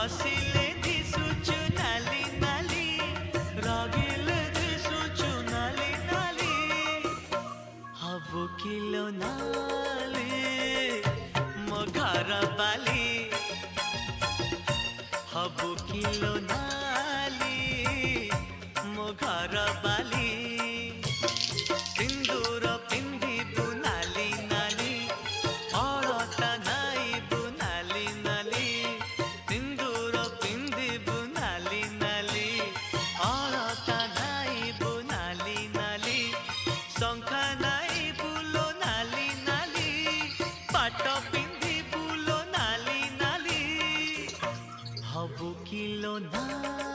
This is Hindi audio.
हसिले दिसुचु नाली नाली रागिले दिसुचु नाली नाली हबु किलो नाली मो घर बाली हबु किलो नाली मो घर बाली सिंदूर पिंधिबु नाली नाली अलता नाइबु नाली नाली सिंदूर पिंधिबु नाली नाली अलता नाइबु नाली नाली शंखा नाइबु लो नाली नाली पाट पिंधिबु लो नाली नाली हबु किलो नाली।